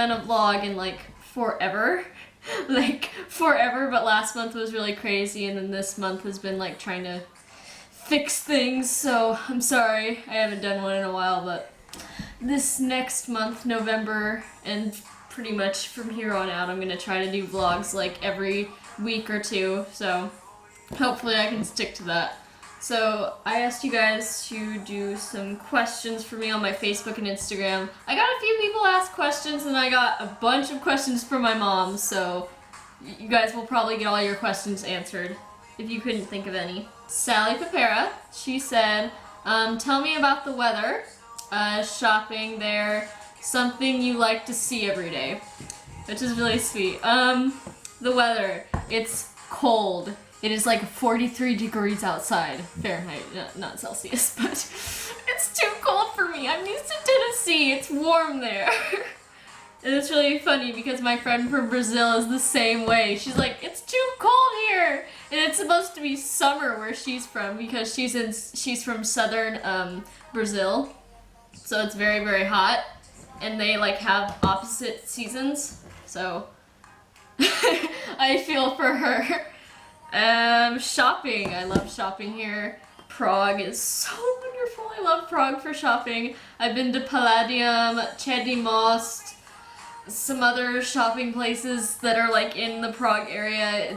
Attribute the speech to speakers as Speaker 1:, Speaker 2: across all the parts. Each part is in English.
Speaker 1: done a vlog in like forever. Like forever, but last month was really crazy, and then this month has been like trying to fix things, so I'm sorry I haven't done one in a while, but this next month, November, and pretty much from here on out, I'm gonna try to do vlogs like every week or two, so hopefully I can stick to that. So I asked you guys to do some questions for me on my Facebook and Instagram. I got a few people ask questions, and I got a bunch of questions from my mom, so you guys will probably get all your questions answered if you couldn't think of any. Sally Papera, she said, tell me about the weather, shopping there, something you like to see every day, which is really sweet. The weather, it's cold. It is like 43 degrees outside, Fahrenheit, not Celsius, but it's too cold for me. I'm used to Tennessee, it's warm there. And it's really funny because my friend from Brazil is the same way. She's like, it's too cold here. And it's supposed to be summer where she's from because she's from southern Brazil. So it's very, very hot. And they like have opposite seasons. So I feel for her. Shopping. I love shopping here. Prague is so wonderful. I love Prague for shopping. I've been to Palladium, Chedy Most, some other shopping places that are like in the Prague area.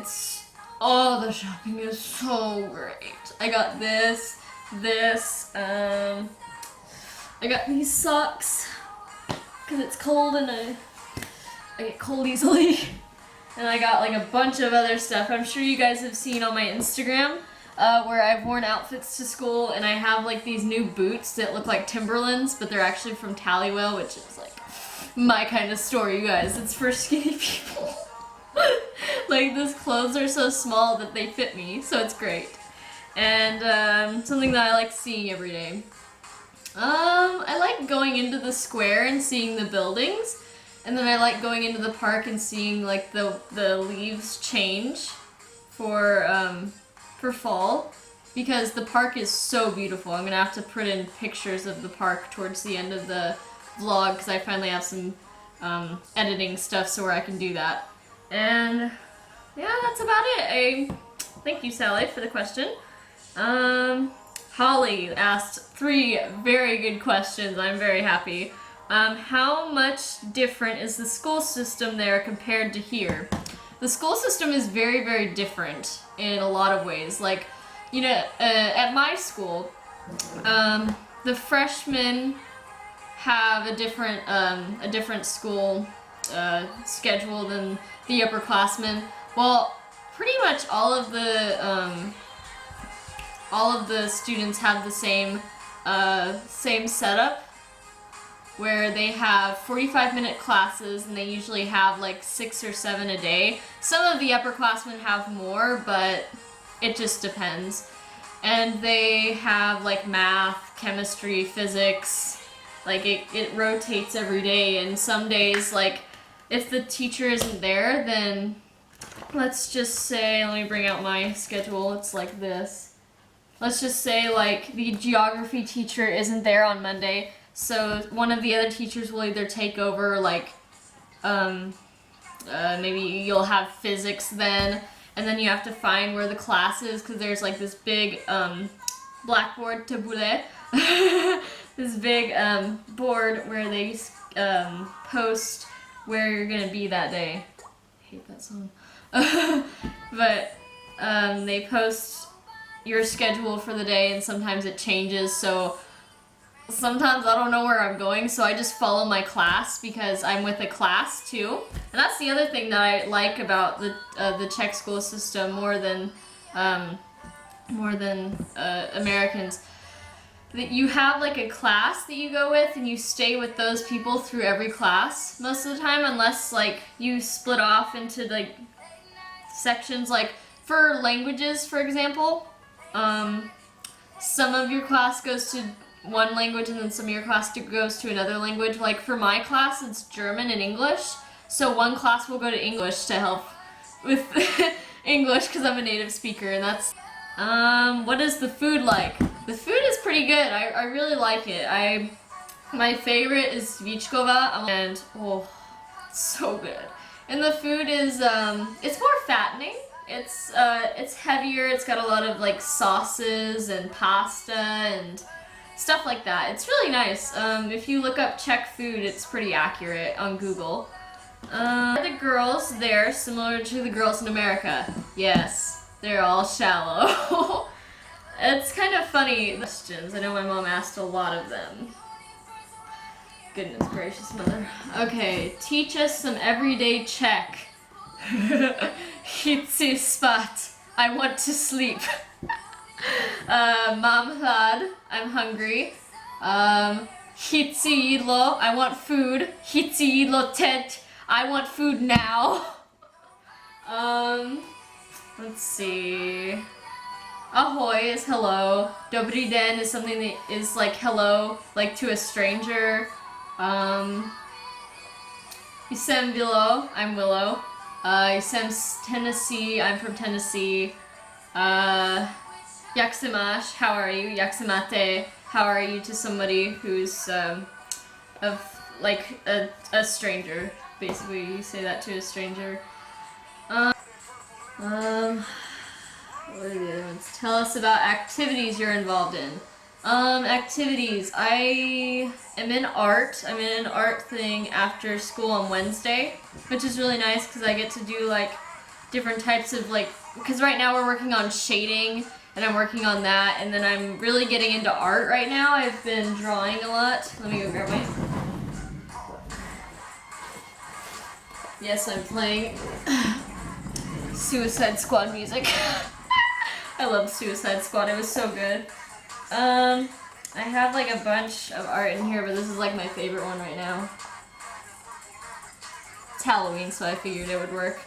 Speaker 1: The shopping is so great. I got this, I got these socks because it's cold and I get cold easily. And I got like a bunch of other stuff. I'm sure you guys have seen on my Instagram where I've worn outfits to school, and I have like these new boots that look like Timberlands, but they're actually from Tallywell, which is like my kind of store, you guys. It's for skinny people. Like, those clothes are so small that they fit me, so it's great. And something that I like seeing every day. I like going into the square and seeing the buildings. And then I like going into the park and seeing like the leaves change for fall, because the park is so beautiful. I'm gonna have to put in pictures of the park towards the end of the vlog because I finally have some editing stuff so where I can do that. And yeah, that's about it. Thank you, Sally, for the question. Holly asked 3 very good questions. I'm very happy. How much different is the school system there compared to here? The school system is very, very different in a lot of ways. Like, you know, at my school, the freshmen have a different school schedule than the upperclassmen. Well, pretty much all of the students have the same setup, where they have 45-minute classes, and they usually have like 6 or 7 a day. Some of the upperclassmen have more, but it just depends. And they have like math, chemistry, physics. Like it rotates every day, and some days, like if the teacher isn't there, then let's just say, let me bring out my schedule, it's like this. Let's just say like the geography teacher isn't there on Monday, so one of the other teachers will either take over, like, maybe you'll have physics then, and then you have to find where the class is, because there's like this big blackboard taboulet, this big board where they post where you're gonna be that day. I hate that song. But they post your schedule for the day, and sometimes it changes, so sometimes I don't know where I'm going, so I just follow my class because I'm with a class too. And that's the other thing that I like about the Czech school system more than Americans. That you have like a class that you go with, and you stay with those people through every class most of the time, unless like you split off into like sections. Like for languages, for example, some of your class goes to one language, and then some of your class goes to another language. Like for my class, it's German and English, so one class will go to English to help with English because I'm a native speaker. And that's what is the food like? The food is pretty good. I really like it. My favorite is Svíčková, and So good. And the food is it's more fattening. It's heavier. It's got a lot of like sauces and pasta and stuff like that. It's really nice. If you look up Czech food, it's pretty accurate on Google. The girls there, similar to the girls in America. Yes, they're all shallow. It's kind of funny. Questions. I know my mom asked a lot of them. Goodness gracious, mother. Okay, teach us some everyday Czech. Chci spát. I want to sleep. Mám hlad. I'm hungry. Chci jídlo. I want food. Chci jídlo teď. I want food now. Let's see. Ahoy is hello. Dobrý den is something that is like hello, like to a stranger. Jsem Willow, I'm Willow. Jsem z Tennessee, I'm from Tennessee. Jak se máš, how are you? Jak se máte, how are you to somebody who's of like a stranger. Basically, you say that to a stranger. What are the other ones? Tell us about activities you're involved in. Activities. I am in art. I'm in an art thing after school on Wednesday, which is really nice because I get to do like different types of like, because right now we're working on shading and I'm working on that, and then I'm really getting into art right now. I've been drawing a lot. Let me go grab my... Yes, I'm playing Suicide Squad music. I love Suicide Squad, it was so good. I have like a bunch of art in here, but this is like my favorite one right now. It's Halloween, so I figured it would work.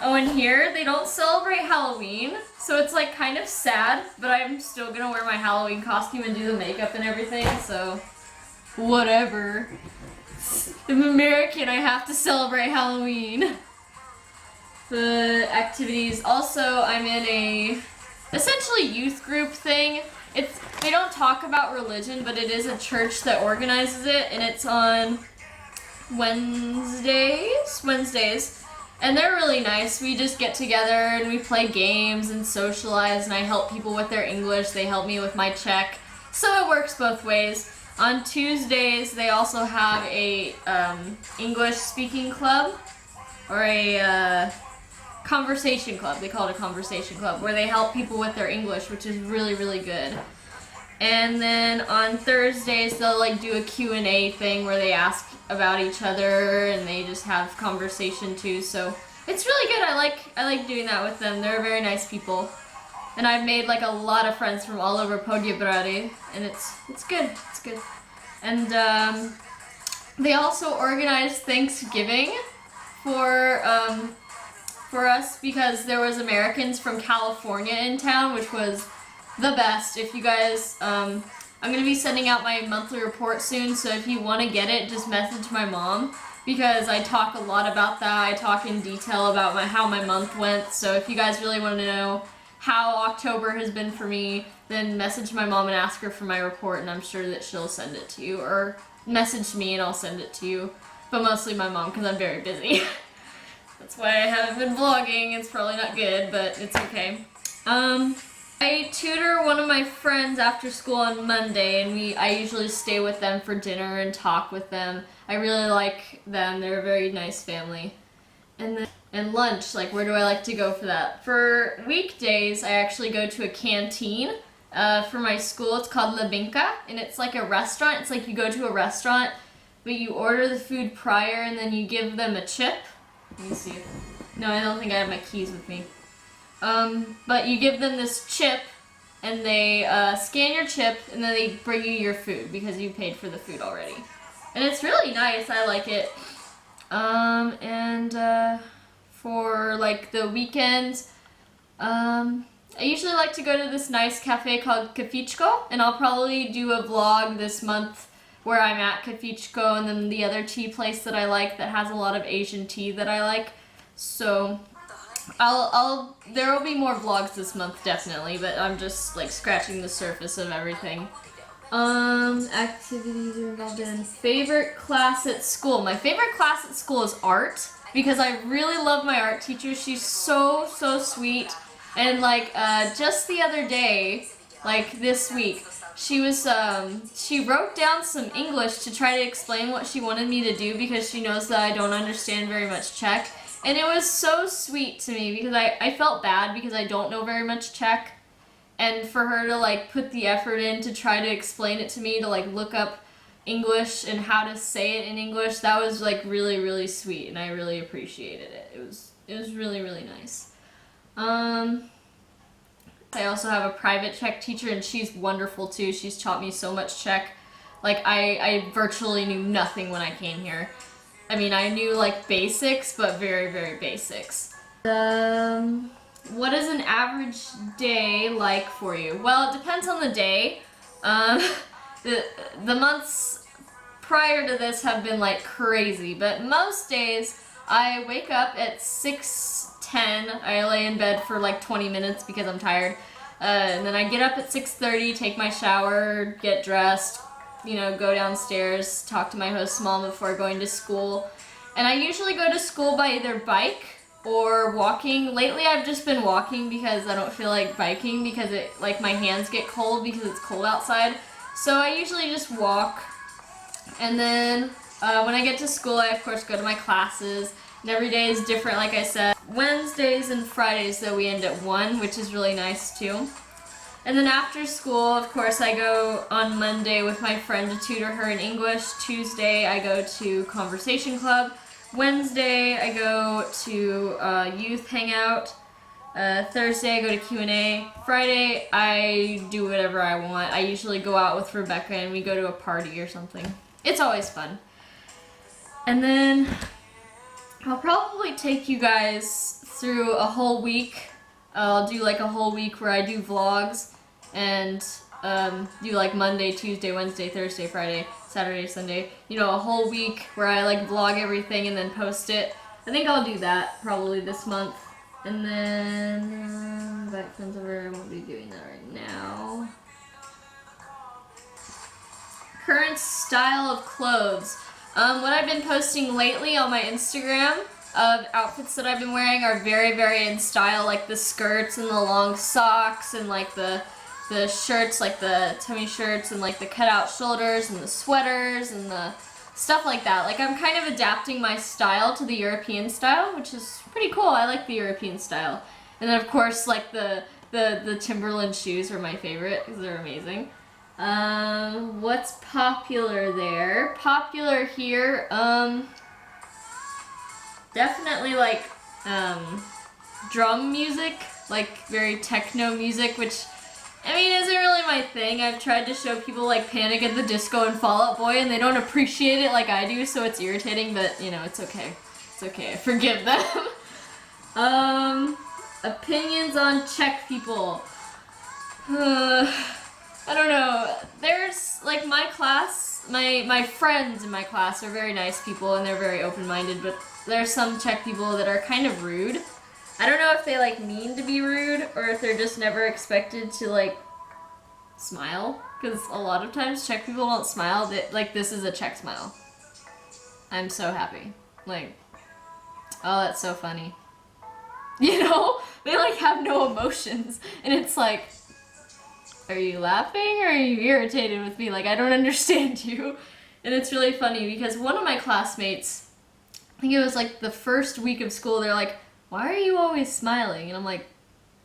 Speaker 1: Oh, and here, they don't celebrate Halloween, so it's like kind of sad, but I'm still gonna wear my Halloween costume and do the makeup and everything, so whatever. I'm American, I have to celebrate Halloween. The activities, also I'm in a essentially youth group thing. They don't talk about religion, but it is a church that organizes it, and it's on Wednesdays, and they're really nice. We just get together and we play games and socialize, and I help people with their English. They help me with my Czech, so it works both ways. On Tuesdays, they also have a English speaking club, or a conversation club. They call it a conversation club, where they help people with their English, which is really, really good. And then on Thursdays, they'll like do a Q&A thing where they ask about each other and they just have conversation too. So it's really good. I like doing that with them. They're very nice people. And I've made like a lot of friends from all over Podjebrady, and it's good. It's good. And they also organize Thanksgiving for us, because there was Americans from California in town, which was the best. If you guys, I'm going to be sending out my monthly report soon, so if you want to get it, just message my mom, because I talk a lot about that. I talk in detail about how my month went, so if you guys really want to know how October has been for me, then message my mom and ask her for my report, and I'm sure that she'll send it to you, or message me and I'll send it to you, but mostly my mom, because I'm very busy. That's why I haven't been vlogging. It's probably not good, but it's okay. I tutor one of my friends after school on Monday, and I usually stay with them for dinner and talk with them. I really like them. They're a very nice family. And lunch, like where do I like to go for that? For weekdays, I actually go to a canteen for my school. It's called Labinka, and it's like a restaurant. It's like you go to a restaurant, but you order the food prior, and then you give them a chip. Let me see. No, I don't think I have my keys with me. But you give them this chip, and they scan your chip, and then they bring you your food because you paid for the food already. And it's really nice. I like it. For like the weekends, I usually like to go to this nice cafe called Kafičko, and I'll probably do a vlog this month where I'm at Kafičko, and then the other tea place that I like that has a lot of Asian tea that I like. So there will be more vlogs this month, definitely, but I'm just like scratching the surface of everything. Activities you're involved in. Favorite class at school. My favorite class at school is art because I really love my art teacher. She's so sweet. And like just the other day, like this week, she was she wrote down some English to try to explain what she wanted me to do because she knows that I don't understand very much Czech. And it was so sweet to me because I felt bad because I don't know very much Czech. And for her to like put the effort in to try to explain it to me, to like look up English and how to say it in English, that was like really sweet, and I really appreciated it. It was really nice. I also have a private Czech teacher, and she's wonderful too. She's taught me so much Czech. Like I virtually knew nothing when I came here. I mean, I knew like basics, but very basics. What is an average day like for you? Well, it depends on the day. The months prior to this have been like crazy, but most days I wake up at 6:10. I lay in bed for like 20 minutes because I'm tired. And then I get up at 6:30, take my shower, get dressed, you know, go downstairs, talk to my host mom before going to school. And I usually go to school by either bike or walking. Lately I've just been walking because I don't feel like biking because it like my hands get cold because it's cold outside. So I usually just walk. And then when I get to school, I of course go to my classes. And every day is different, like I said. Wednesdays and Fridays though we end at 1, which is really nice too. And then after school, of course, I go on Monday with my friend to tutor her in English. Tuesday I go to Conversation Club. Wednesday, I go to youth hangout. Thursday, I go to Q&A. Friday, I do whatever I want. I usually go out with Rebecca and we go to a party or something. It's always fun. And then I'll probably take you guys through a whole week. I'll do like a whole week where I do vlogs and do like Monday, Tuesday, Wednesday, Thursday, Friday, Saturday, Sunday, you know, a whole week where I like vlog everything and then post it. I think I'll do that probably this month. And then back friends over, I won't be doing that right now. Current style of clothes. What I've been posting lately on my Instagram of outfits that I've been wearing are very in style, like the skirts and the long socks and like the shirts, like the tummy shirts and like the cutout shoulders and the sweaters and the stuff like that. Like I'm kind of adapting my style to the European style, which is pretty cool. I like the European style. And then of course like the Timberland shoes are my favorite because they're amazing. What's popular there? Popular here, definitely like drum music, like very techno music, which I mean isn't really my thing. I've tried to show people like Panic at the Disco and Fall Out Boy and they don't appreciate it like I do, so it's irritating, but you know, it's okay. It's okay, I forgive them. Opinions on Czech people. I don't know. There's like my class, my friends in my class are very nice people and they're very open-minded, but there's some Czech people that are kind of rude. I don't know if they like mean to be rude or if they're just never expected to like smile, because a lot of times Czech people don't smile. Like this is a Czech smile. I'm so happy. Like, oh, that's so funny. You know, they like have no emotions and it's like, are you laughing or are you irritated with me? Like, I don't understand you. And it's really funny because one of my classmates, I think it was like the first week of school, they're like, why are you always smiling? And I'm like,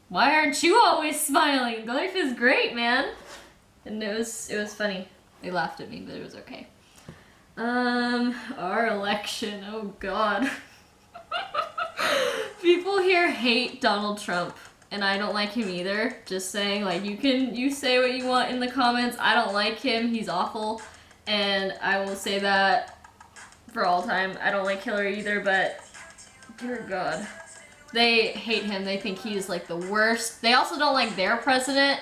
Speaker 1: why aren't you always smiling? Life is great, man. And it was funny. They laughed at me, but it was okay. Our election, oh God. People here hate Donald Trump. And I don't like him either. Just saying, like, you say what you want in the comments. I don't like him. He's awful. And I will say that for all time. I don't like Hillary either, but dear God. They hate him. They think he's like the worst. They also don't like their president.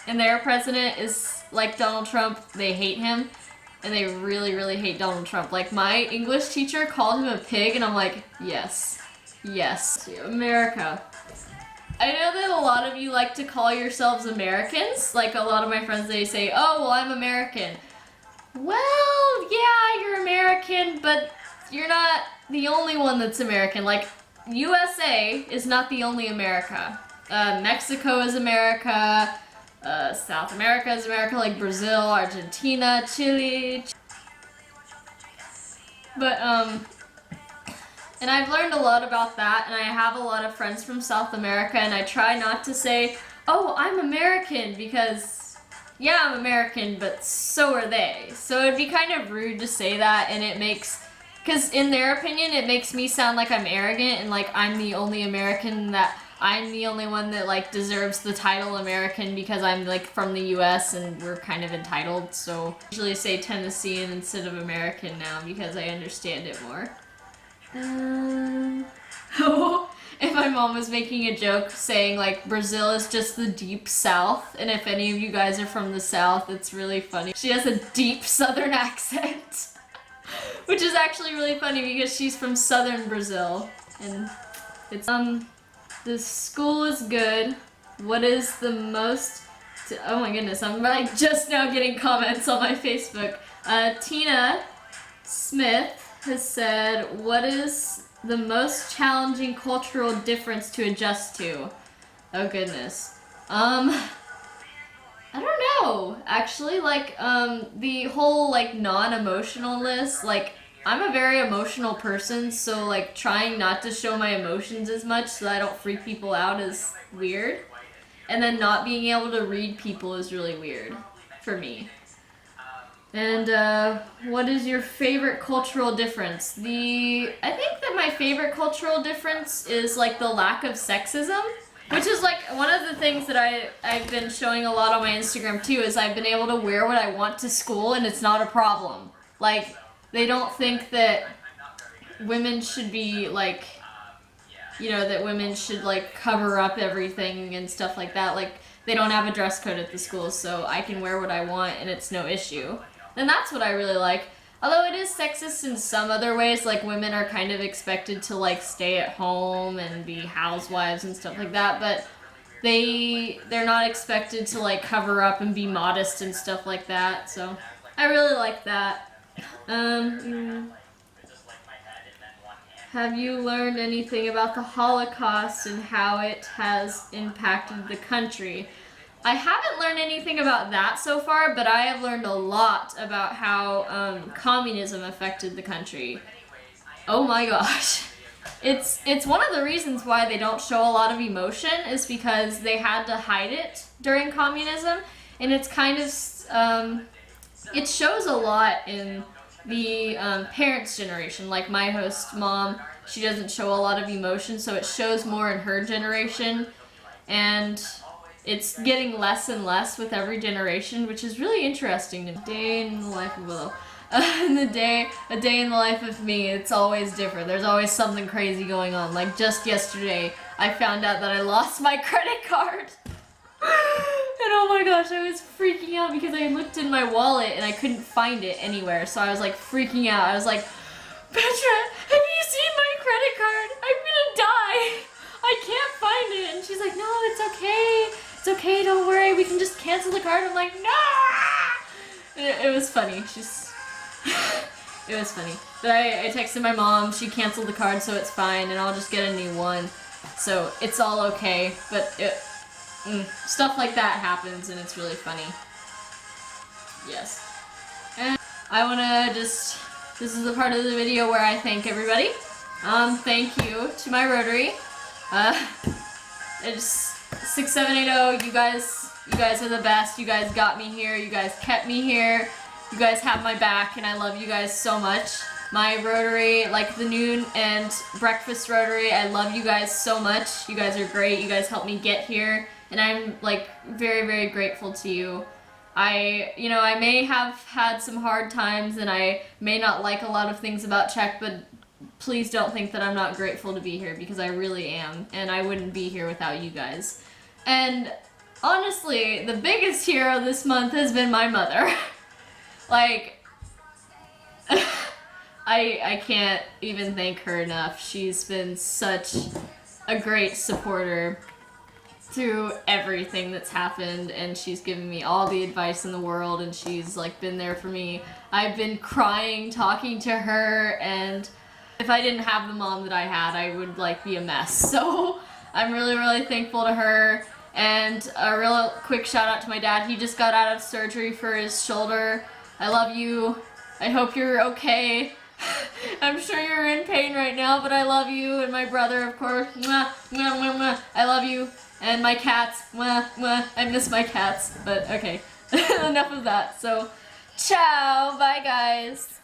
Speaker 1: And their president is like Donald Trump. They hate him. And they really hate Donald Trump. Like, my English teacher called him a pig, and I'm like, yes. Yes. America. I know that a lot of you like to call yourselves Americans. Like, a lot of my friends, they say, oh, well, I'm American. Well, yeah, you're American, but you're not the only one that's American. Like, USA is not the only America. Mexico is America. South America is America, like Brazil, Argentina, Chile. But, and I've learned a lot about that, and I have a lot of friends from South America, and I try not to say, oh, I'm American, because, yeah, I'm American, but so are they. So it'd be kind of rude to say that, and it makes, because in their opinion, it makes me sound like I'm arrogant, and like I'm the only American that, I'm the only one that like deserves the title American because I'm like from the US and we're kind of entitled, so I usually say Tennessean instead of American now because I understand it more. If my mom was making a joke saying like Brazil is just the deep south, and if any of you guys are from the south, it's really funny. She has a deep southern accent, which is actually really funny because she's from southern Brazil, and it's the school is good. What is the most... Oh my goodness, I'm like just now getting comments on my Facebook. Tina Smith has said, what is the most challenging cultural difference to adjust to? Oh goodness. I don't know, actually, like, the whole, like, non-emotionalness, like, I'm a very emotional person, so like trying not to show my emotions as much so that I don't freak people out is weird. And then not being able to read people is really weird for me. And what is your favorite cultural difference? I think that my favorite cultural difference is like the lack of sexism, which is like one of the things that I've been showing a lot on my Instagram too, is I've been able to wear what I want to school and it's not a problem. Like, they don't think that women should be, like, you know, that women should, like, cover up everything and stuff like that. Like, they don't have a dress code at the school, so I can wear what I want and it's no issue. And that's what I really like. Although it is sexist in some other ways, like, women are kind of expected to, like, stay at home and be housewives and stuff like that, but they're not expected to, like, cover up and be modest and stuff like that, so I really like that. Have you learned anything about the Holocaust and how it has impacted the country? I haven't learned anything about that so far, but I have learned a lot about how communism affected the country. Oh my gosh. It's one of the reasons why they don't show a lot of emotion is because they had to hide it during communism, and it's kind of it shows a lot in the parents' generation. Like my host mom, she doesn't show a lot of emotion, so it shows more in her generation, and it's getting less and less with every generation, which is really interesting. A day in the life of Willow. A day in the life of me, it's always different. There's always something crazy going on. Like just yesterday, I found out that I lost my credit card. And oh my gosh, I was freaking out because I looked in my wallet and I couldn't find it anywhere. So I was like freaking out. I was like, Petra, have you seen my credit card? I'm gonna die. I can't find it. And she's like, no, it's okay. It's okay, don't worry. We can just cancel the card. I'm like, no! It was funny. It was funny. But I texted my mom. She canceled the card, so it's fine. And I'll just get a new one. So it's all okay. But stuff like that happens, and it's really funny. Yes. And I want to just... This is the part of the video where I thank everybody. Thank you to my Rotary. It's 6780. You guys are the best. You guys got me here. You guys kept me here. You guys have my back, and I love you guys so much. My Rotary, like the noon and breakfast Rotary, I love you guys so much. You guys are great. You guys helped me get here, and I'm like very, very grateful to you. I may have had some hard times, and I may not like a lot of things about Czech, but please don't think that I'm not grateful to be here, because I really am, and I wouldn't be here without you guys. And honestly, the biggest hero this month has been my mother. Like, I can't even thank her enough. She's been such a great supporter. through everything that's happened, and she's given me all the advice in the world, and she's like been there for me. I've been crying talking to her, and if I didn't have the mom that I had, I would like be a mess. So I'm really, really thankful to her. And a real quick shout out to my dad. He just got out of surgery for his shoulder. I love you. I hope you're okay. I'm sure you're in pain right now, but I love you. And my brother, of course. Mwah, mwah, mwah, mwah. I love you. And my cats. Mwah, mwah. I miss my cats. But okay, enough of that. So, ciao. Bye, guys.